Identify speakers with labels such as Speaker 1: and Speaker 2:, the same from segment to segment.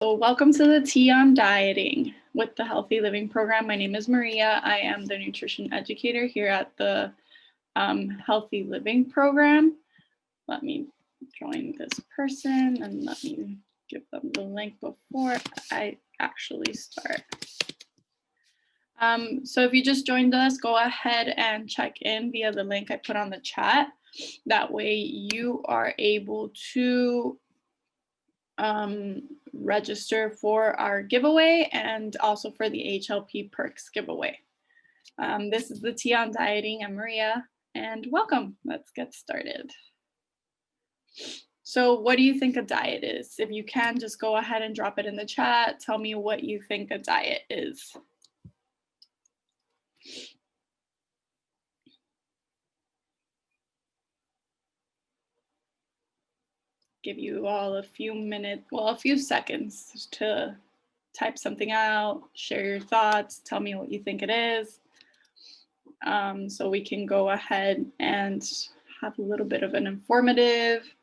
Speaker 1: So welcome to the Tea on Dieting with the Healthy Living Program. My name is Maria. I am the nutrition educator here at the Healthy Living Program. Let me join this person and let me give them the link before I actually start. So if you just joined us, go ahead and check in via the link I put on the chat. That way you are able to register for our giveaway and also for the HLP Perks giveaway. This is the Tea on Dieting. I'm Maria, and welcome. Let's get started. So what do you think a diet is? If you can, just go ahead and drop it in the chat. Tell me what you think a diet is. Give you all a few minutes, well, a few seconds to type something out, share your thoughts, tell me what you think it is. So we can go ahead and have a little bit of an informative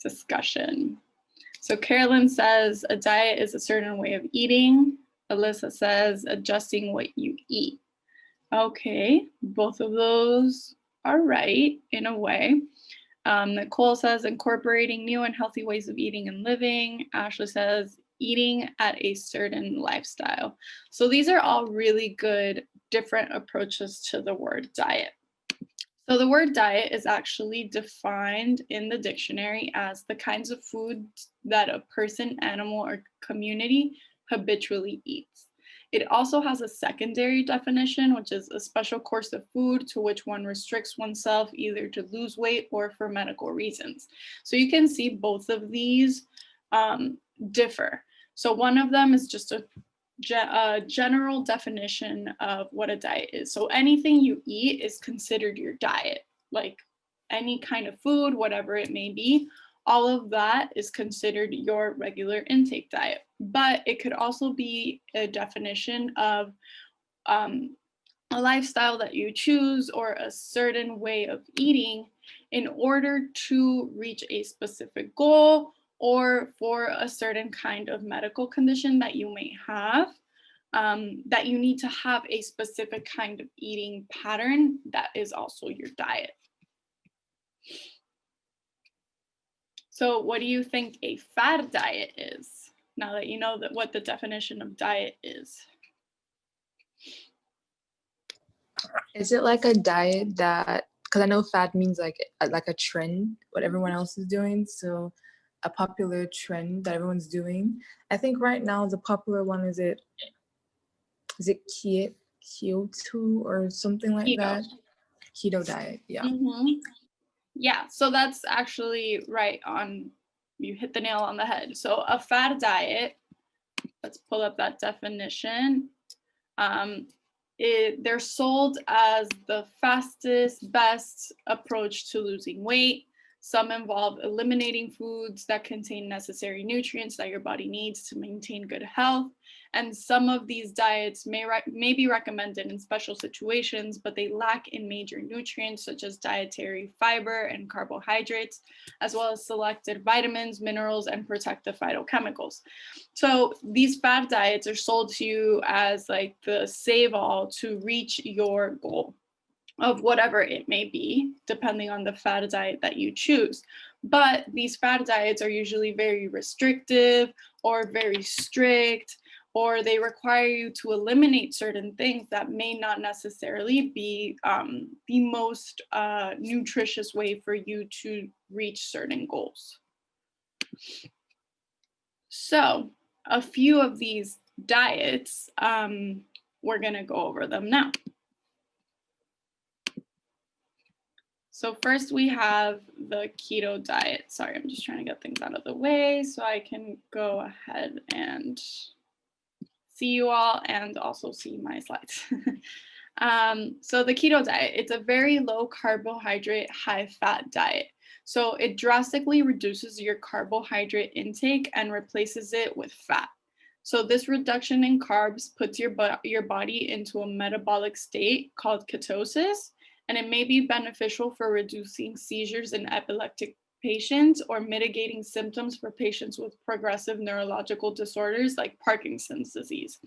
Speaker 1: discussion. So Carolyn says a diet is a certain way of eating. Alyssa says adjusting what you eat. Okay, both of those are right in a way. Nicole says incorporating new and healthy ways of eating and living. Ashley says eating at a certain lifestyle. So these are all really good different approaches to the word diet. So the word diet is actually defined in the dictionary as the kinds of foods that a person, animal, or community habitually eats. It also has a secondary definition, which is a special course of food to which one restricts oneself either to lose weight or for medical reasons. So you can see both of these differ. So one of them is just a general definition of what a diet is. So anything you eat is considered your diet, like any kind of food, whatever it may be. All of that is considered your regular intake diet. But it could also be a definition of a lifestyle that you choose or a certain way of eating in order to reach a specific goal or for a certain kind of medical condition that you may have, that you need to have a specific kind of eating pattern that is also your diet. So what do you think a fad diet is, now that you know what the definition of diet is?
Speaker 2: Is it like a diet that, because I know fad means like a trend, what everyone else is doing, so a popular trend that everyone's doing. I think right now the popular one is it Keto or something like
Speaker 1: Keto.
Speaker 2: that? Keto diet, yeah.
Speaker 1: Mm-hmm. Yeah, so that's actually right on, you hit the nail on the head. So a fad diet, let's pull up that definition. They're sold as the fastest, best approach to losing weight. Some involve eliminating foods that contain necessary nutrients that your body needs to maintain good health. And some of these diets may be recommended in special situations, but they lack in major nutrients such as dietary fiber and carbohydrates, as well as selected vitamins, minerals, and protective phytochemicals. So these fad diets are sold to you as like the save-all to reach your goal of whatever it may be, depending on the fad diet that you choose. But these fad diets are usually very restrictive or very strict, or they require you to eliminate certain things that may not necessarily be the most nutritious way for you to reach certain goals. So a few of these diets, we're gonna go over them now. So first we have the keto diet. Sorry, I'm just trying to get things out of the way so I can go ahead and see you all and also see my slides. So the keto diet, it's a very low carbohydrate, high fat diet. So it drastically reduces your carbohydrate intake and replaces it with fat. So this reduction in carbs puts your body into a metabolic state called ketosis, and it may be beneficial for reducing seizures in epileptic patients or mitigating symptoms for patients with progressive neurological disorders like Parkinson's disease.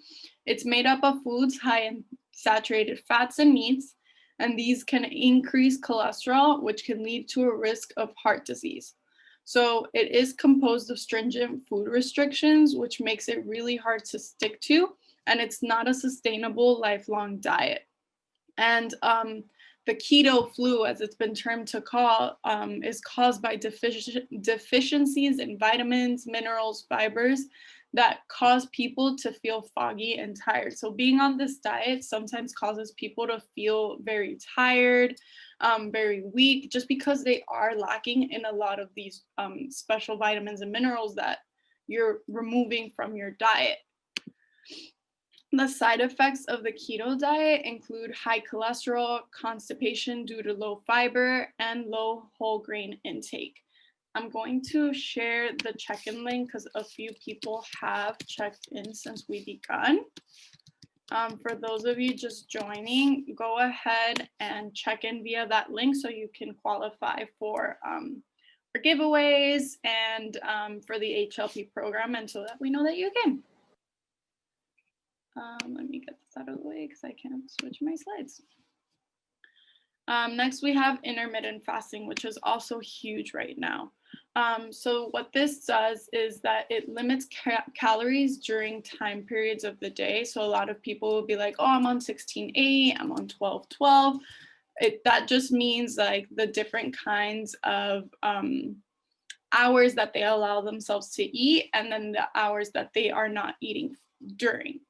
Speaker 1: It's made up of foods high in saturated fats and meats, and these can increase cholesterol, which can lead to a risk of heart disease. So it is composed of stringent food restrictions, which makes it really hard to stick to, and it's not a sustainable lifelong diet. And the keto flu, as it's been termed to call, is caused by deficiencies in vitamins, minerals, fibers that cause people to feel foggy and tired. So being on this diet sometimes causes people to feel very tired, very weak, just because they are lacking in a lot of these special vitamins and minerals that you're removing from your diet. The side effects of the keto diet include high cholesterol, constipation due to low fiber, and low whole grain intake. I'm going to share the check-in link because a few people have checked in since we begun. For those of you just joining, go ahead and check in via that link so you can qualify for giveaways and for the HLP program, and so that we know that you can. Let me get this out of the way because I can't switch my slides. Next, we have intermittent fasting, which is also huge right now. So what this does is that it limits calories during time periods of the day. So a lot of people will be like, oh, I'm on 16:8, I'm on 12:12. That just means like the different kinds of hours that they allow themselves to eat, and then the hours that they are not eating during.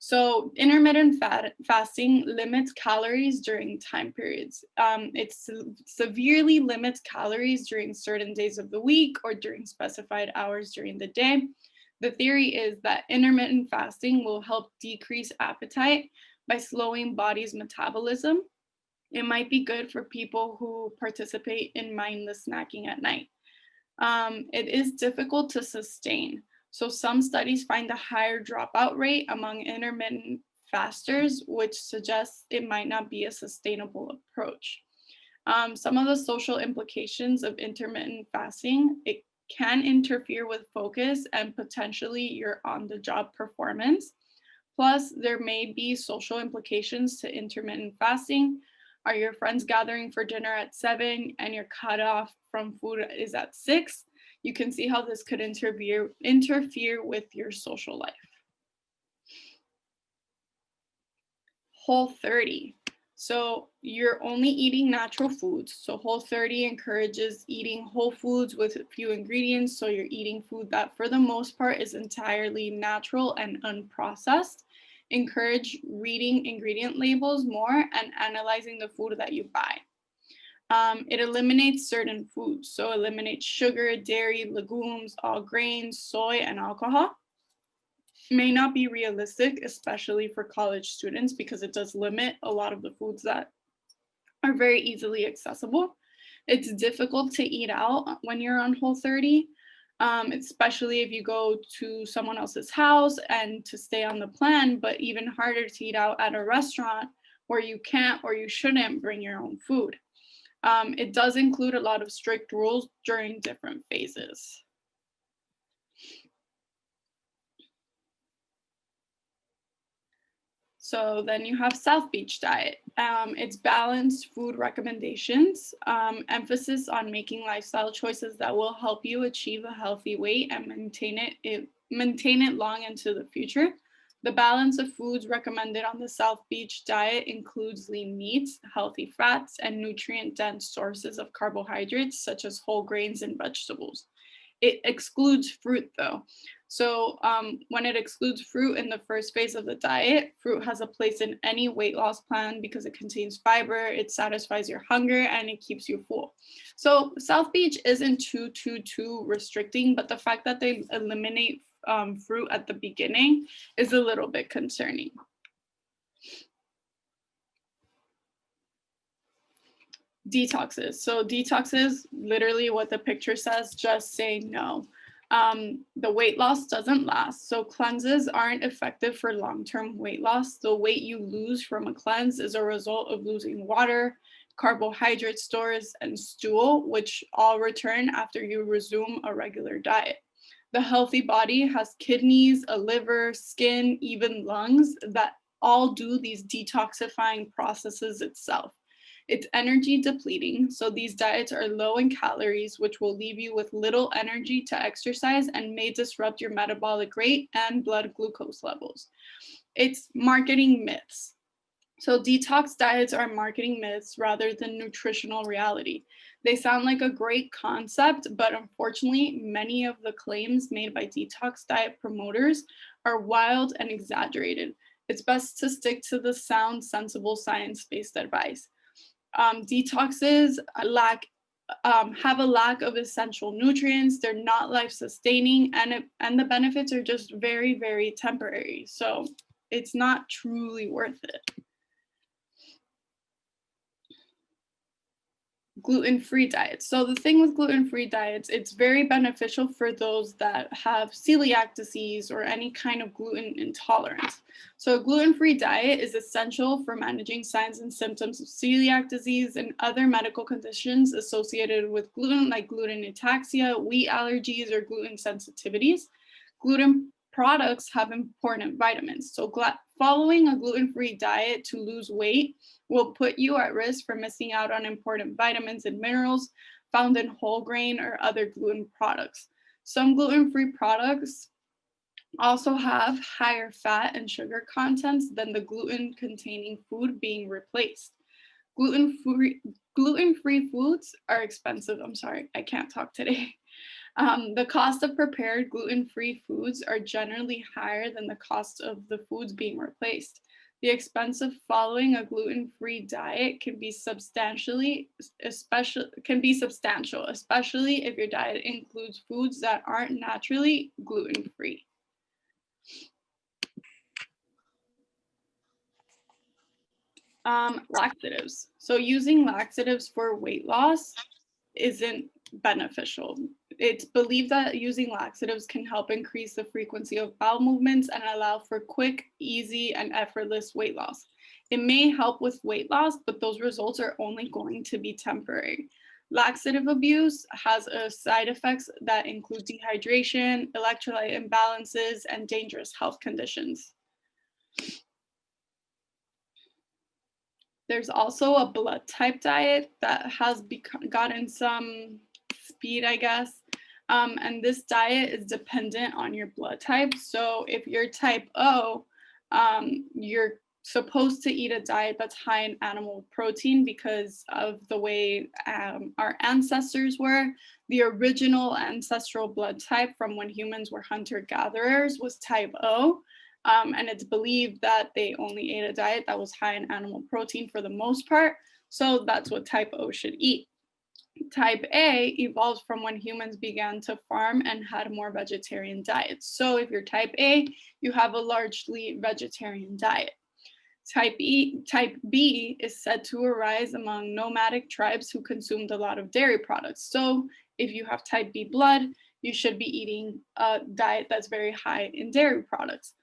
Speaker 1: So intermittent fasting limits calories during time periods. It severely limits calories during certain days of the week or during specified hours during the day. The theory is that intermittent fasting will help decrease appetite by slowing body's metabolism. It might be good for people who participate in mindless snacking at night. It is difficult to sustain. So some studies find a higher dropout rate among intermittent fasters, which suggests it might not be a sustainable approach. Some of the social implications of intermittent fasting, it can interfere with focus and potentially your on-the-job performance. Plus, there may be social implications to intermittent fasting. Are your friends gathering for dinner at 7 and your cutoff from food is at 6? You can see how this could interfere with your social life. Whole30. So you're only eating natural foods. So Whole30 encourages eating whole foods with a few ingredients. So you're eating food that for the most part is entirely natural and unprocessed. Encourage reading ingredient labels more and analyzing the food that you buy. It eliminates certain foods. So eliminates sugar, dairy, legumes, all grains, soy, and alcohol. May not be realistic, especially for college students, because it does limit a lot of the foods that are very easily accessible. It's difficult to eat out when you're on Whole30, especially if you go to someone else's house and to stay on the plan, but even harder to eat out at a restaurant where you can't or you shouldn't bring your own food. It does include a lot of strict rules during different phases. So then you have South Beach diet. It's balanced food recommendations, emphasis on making lifestyle choices that will help you achieve a healthy weight and maintain it long into the future. The balance of foods recommended on the South Beach diet includes lean meats, healthy fats, and nutrient-dense sources of carbohydrates, such as whole grains and vegetables. It excludes fruit, though. So when it excludes fruit in the first phase of the diet, fruit has a place in any weight loss plan because it contains fiber, it satisfies your hunger, and it keeps you full. So South Beach isn't too restricting, but the fact that they eliminate fruit at the beginning is a little bit concerning. Detoxes. So detoxes, literally what the picture says, just say no. The weight loss doesn't last. So cleanses aren't effective for long-term weight loss. The weight you lose from a cleanse is a result of losing water, carbohydrate stores, and stool, which all return after you resume a regular diet. The healthy body has kidneys, a liver, skin, even lungs that all do these detoxifying processes itself. It's energy depleting, so these diets are low in calories, which will leave you with little energy to exercise and may disrupt your metabolic rate and blood glucose levels. It's marketing myths. So detox diets are marketing myths rather than nutritional reality. They sound like a great concept, but unfortunately, many of the claims made by detox diet promoters are wild and exaggerated. It's best to stick to the sound, sensible, science-based advice. Detoxes have a lack of essential nutrients. They're not life-sustaining, and the benefits are just very, very temporary. So it's not truly worth it. Gluten-free diets. So the thing with gluten-free diets, it's very beneficial for those that have celiac disease or any kind of gluten intolerance. So a gluten-free diet is essential for managing signs and symptoms of celiac disease and other medical conditions associated with gluten, like gluten ataxia, wheat allergies, or gluten sensitivities. Gluten products have important vitamins. So following a gluten-free diet to lose weight will put you at risk for missing out on important vitamins and minerals found in whole grain or other gluten products. Some gluten-free products also have higher fat and sugar contents than the gluten-containing food being replaced. Gluten-free foods are expensive. I'm sorry, I can't talk today. The cost of prepared gluten-free foods are generally higher than the cost of the foods being replaced. The expense of following a gluten-free diet can be substantial, especially if your diet includes foods that aren't naturally gluten-free. Laxatives. So using laxatives for weight loss isn't beneficial. It's believed that using laxatives can help increase the frequency of bowel movements and allow for quick, easy, and effortless weight loss. It may help with weight loss, but those results are only going to be temporary. Laxative abuse has side effects that include dehydration, electrolyte imbalances, and dangerous health conditions. There's also a blood type diet that has gotten some speed, I guess. And this diet is dependent on your blood type. So if you're type O, you're supposed to eat a diet that's high in animal protein because of the way our ancestors were. The original ancestral blood type from when humans were hunter-gatherers was type O. And it's believed that they only ate a diet that was high in animal protein for the most part. So that's what type O should eat. Type A evolved from when humans began to farm and had more vegetarian diets. So if you're type A, you have a largely vegetarian diet. Type B is said to arise among nomadic tribes who consumed a lot of dairy products. So if you have type B blood, you should be eating a diet that's very high in dairy products.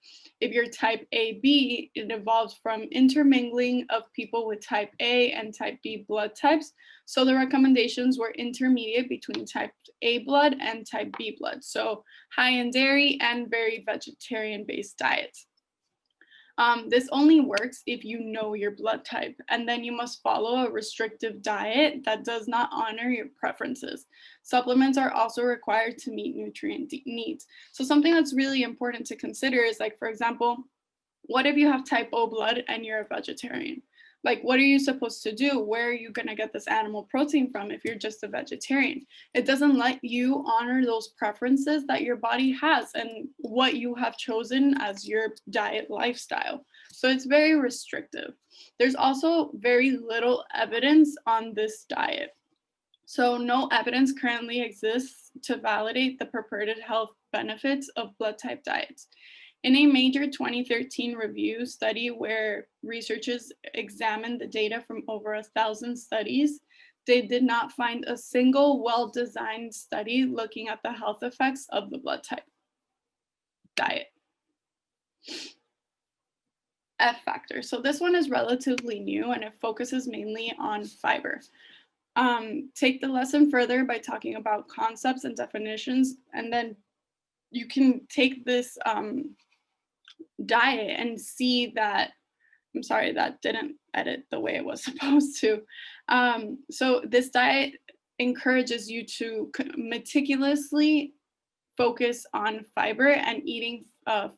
Speaker 1: If you're type AB, it evolves from intermingling of people with type A and type B blood types. So the recommendations were intermediate between type A blood and type B blood. So high in dairy and very vegetarian-based diets. This only works if you know your blood type, and then you must follow a restrictive diet that does not honor your preferences. Supplements are also required to meet nutrient needs. So something that's really important to consider is, like, for example, what if you have type O blood and you're a vegetarian? Like, what are you supposed to do? Where are you going to get this animal protein from if you're just a vegetarian? It doesn't let you honor those preferences that your body has and what you have chosen as your diet lifestyle. So it's very restrictive. There's also very little evidence on this diet. So no evidence currently exists to validate the purported health benefits of blood type diets. In a major 2013 review study where researchers examined the data from over 1,000 studies, they did not find a single well-designed study looking at the health effects of the blood type diet. F factor. So this one is relatively new and it focuses mainly on fiber. Take the lesson further by talking about concepts and definitions, and then you can take this diet and see that. I'm sorry, that didn't edit the way it was supposed to. So this diet encourages you to meticulously focus on fiber and eating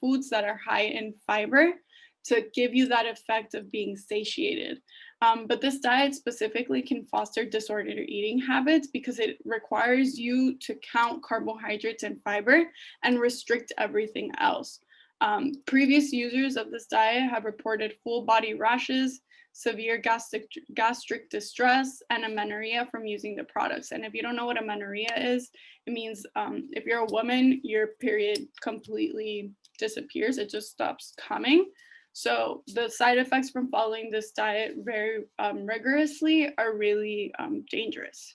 Speaker 1: foods that are high in fiber to give you that effect of being satiated. But this diet specifically can foster disordered eating habits because it requires you to count carbohydrates and fiber and restrict everything else. Previous users of this diet have reported full body rashes, severe gastric distress, and amenorrhea from using the products. And if you don't know what amenorrhea is, it means if you're a woman, your period completely disappears. It just stops coming. So the side effects from following this diet very rigorously are really dangerous.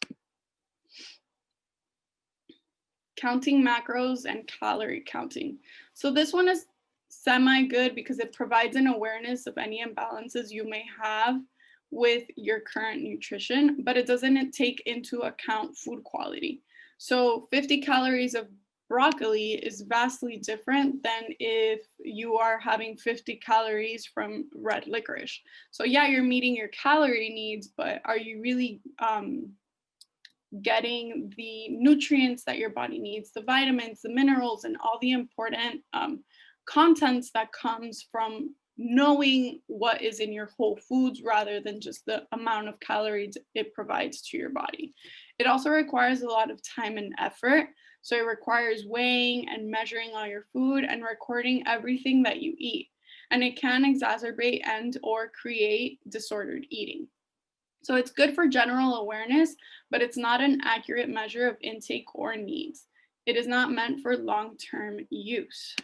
Speaker 1: Counting macros and calorie counting. So this one is semi-good because it provides an awareness of any imbalances you may have with your current nutrition, but it doesn't take into account food quality. So 50 calories of broccoli is vastly different than if you are having 50 calories from red licorice. So yeah, you're meeting your calorie needs, but are you really getting the nutrients that your body needs, the vitamins, the minerals, and all the important contents that comes from knowing what is in your whole foods rather than just the amount of calories it provides to your body. It also requires a lot of time and effort. So it requires weighing and measuring all your food and recording everything that you eat. And it can exacerbate and or create disordered eating. So it's good for general awareness, but it's not an accurate measure of intake or needs. It is not meant for long-term use.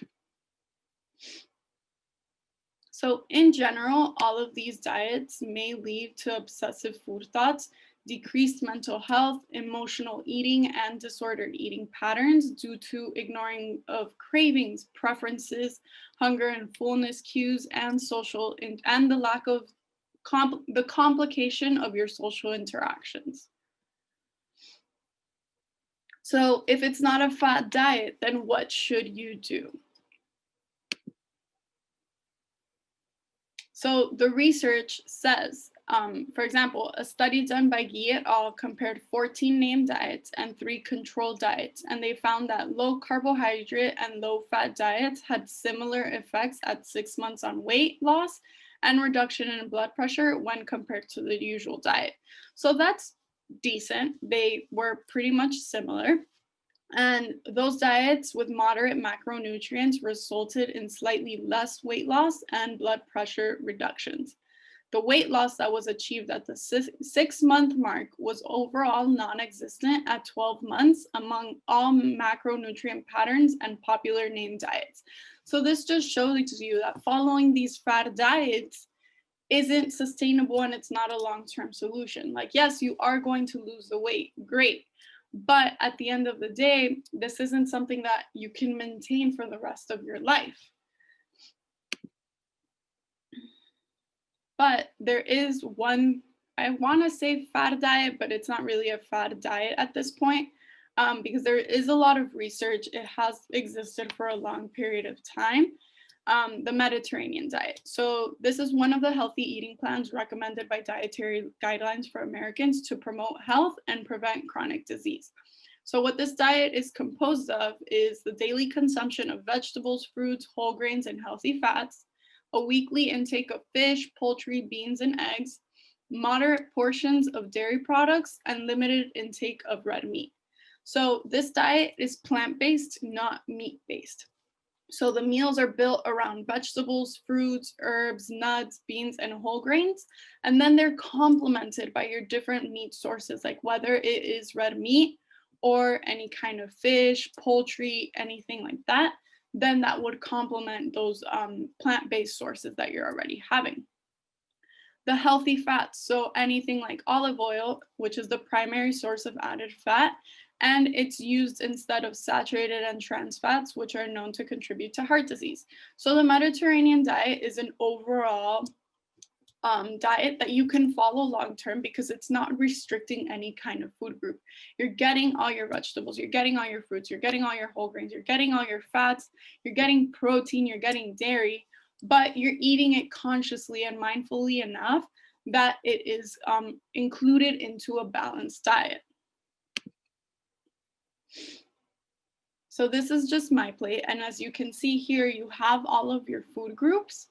Speaker 1: So in general, all of these diets may lead to obsessive food thoughts, decreased mental health, emotional eating, and disordered eating patterns due to ignoring of cravings, preferences, hunger and fullness cues, and and the lack of the complication of your social interactions. So if it's not a fat diet, then what should you do? So the research says, for example, a study done by Guy et al. Compared 14 named diets and 3 control diets, and they found that low carbohydrate and low fat diets had similar effects at 6 months on weight loss and reduction in blood pressure when compared to the usual diet. So that's decent. They were pretty much similar. And those diets with moderate macronutrients resulted in slightly less weight loss and blood pressure reductions. The weight loss that was achieved at the 6-month mark was overall non-existent at 12 months among all macronutrient patterns and popular named diets. So this just shows you that following these fad diets isn't sustainable and it's not a long-term solution. Like, yes, you are going to lose the weight, great. But at the end of the day, this isn't something that you can maintain for the rest of your life. But there is one, I want to say fad diet, but it's not really a fad diet at this point because there is a lot of research. It has existed for a long period of time. The Mediterranean diet. So this is one of the healthy eating plans recommended by dietary guidelines for Americans to promote health and prevent chronic disease. So what this diet is composed of is the daily consumption of vegetables, fruits, whole grains, and healthy fats, a weekly intake of fish, poultry, beans, and eggs, moderate portions of dairy products, and limited intake of red meat. So this diet is plant-based, not meat-based. So the meals are built around vegetables, fruits, herbs, nuts, beans, and whole grains. And then they're complemented by your different meat sources, like whether it is red meat or any kind of fish, poultry, anything like that. Then that would complement those plant-based sources that you're already having. The healthy fats, so anything like olive oil, which is the primary source of added fat, and it's used instead of saturated and trans fats, which are known to contribute to heart disease. So the Mediterranean diet is an overall diet that you can follow long term because it's not restricting any kind of food group. You're getting all your vegetables, you're getting all your fruits, you're getting all your whole grains, you're getting all your fats, you're getting protein, you're getting dairy, but you're eating it consciously and mindfully enough that it is included into a balanced diet. So this is just my plate, and as you can see here, you have all of your food groups.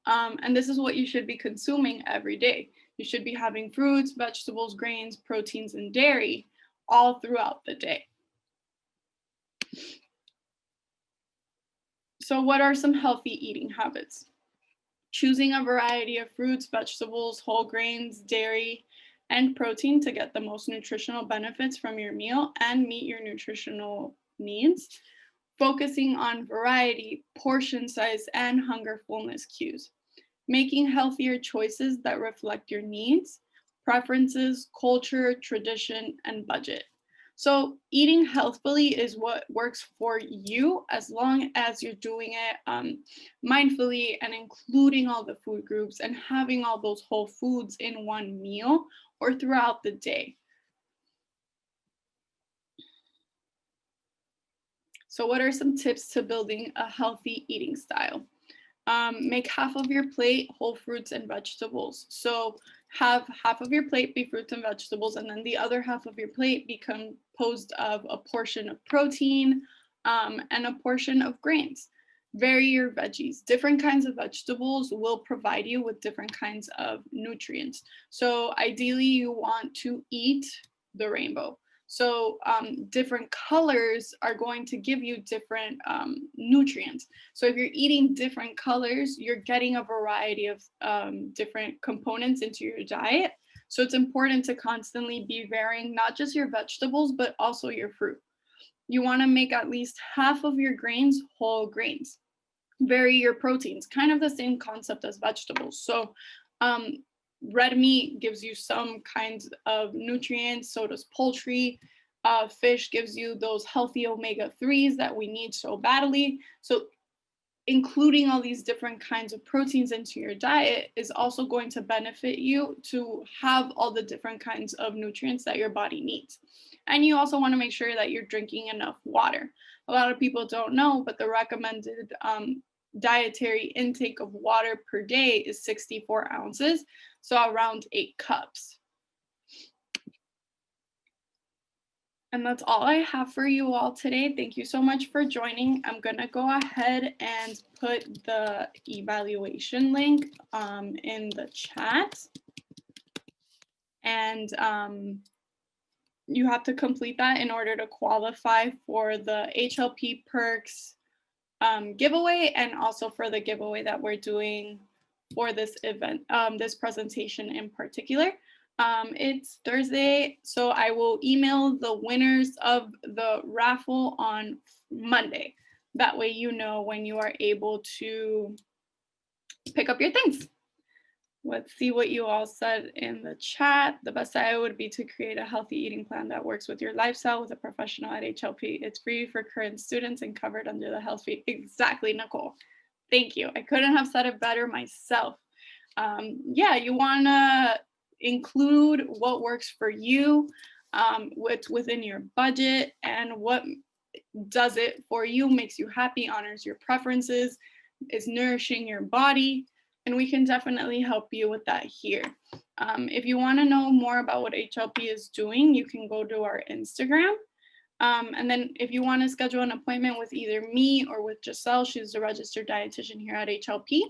Speaker 1: And this is what you should be consuming every day. You should be having fruits, vegetables, grains, proteins, and dairy all throughout the day. So what are some healthy eating habits? Choosing a variety of fruits, vegetables, whole grains, dairy, and protein to get the most nutritional benefits from your meal and meet your nutritional needs. Focusing on variety, portion size, and hunger fullness cues. Making healthier choices that reflect your needs, preferences, culture, tradition, and budget. So eating healthfully is what works for you as long as you're doing it mindfully and including all the food groups and having all those whole foods in one meal or throughout the day. So what are some tips to building a healthy eating style? Make half of your plate whole fruits and vegetables. So have half of your plate be fruits and vegetables, and then the other half of your plate be composed of a portion of protein and a portion of grains. Vary your veggies. Different kinds of vegetables will provide you with different kinds of nutrients. So ideally, you want to eat the rainbow. So different colors are going to give you different nutrients. So if you're eating different colors, you're getting a variety of different components into your diet. So it's important to constantly be varying not just your vegetables, but also your fruit. You want to make at least half of your grains whole grains. Vary your proteins, kind of the same concept as vegetables. So red meat gives you some kinds of nutrients, so does poultry. Fish gives you those healthy omega-3s that we need so badly. So including all these different kinds of proteins into your diet is also going to benefit you to have all the different kinds of nutrients that your body needs. And you also want to make sure that you're drinking enough water. A lot of people don't know, but the recommended dietary intake of water per day is 64 ounces, so around 8 cups. And that's all I have for you all today. Thank you so much for joining. I'm going to go ahead and put the evaluation link in the chat. And you have to complete that in order to qualify for the HLP Perks giveaway, and also for the giveaway that we're doing for this event, this presentation in particular. It's Thursday, so I will email the winners of the raffle on Monday. That way you know when you are able to pick up your things. Let's see what you all said in the chat. The best diet would be to create a healthy eating plan that works with your lifestyle with a professional at HLP. It's free for current students and covered under the health fee. Exactly, Nicole. Thank you. I couldn't have said it better myself. Yeah, you want to include what works for you, what's within your budget, and what does it for you, makes you happy, honors your preferences, is nourishing your body. And we can definitely help you with that here. If you want to know more about what HLP is doing, you can go to our Instagram. And then if you want to schedule an appointment with either me or with Giselle, she's the registered dietitian here at HLP,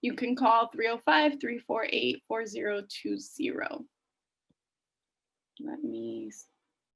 Speaker 1: you can call 305-348-4020. Let me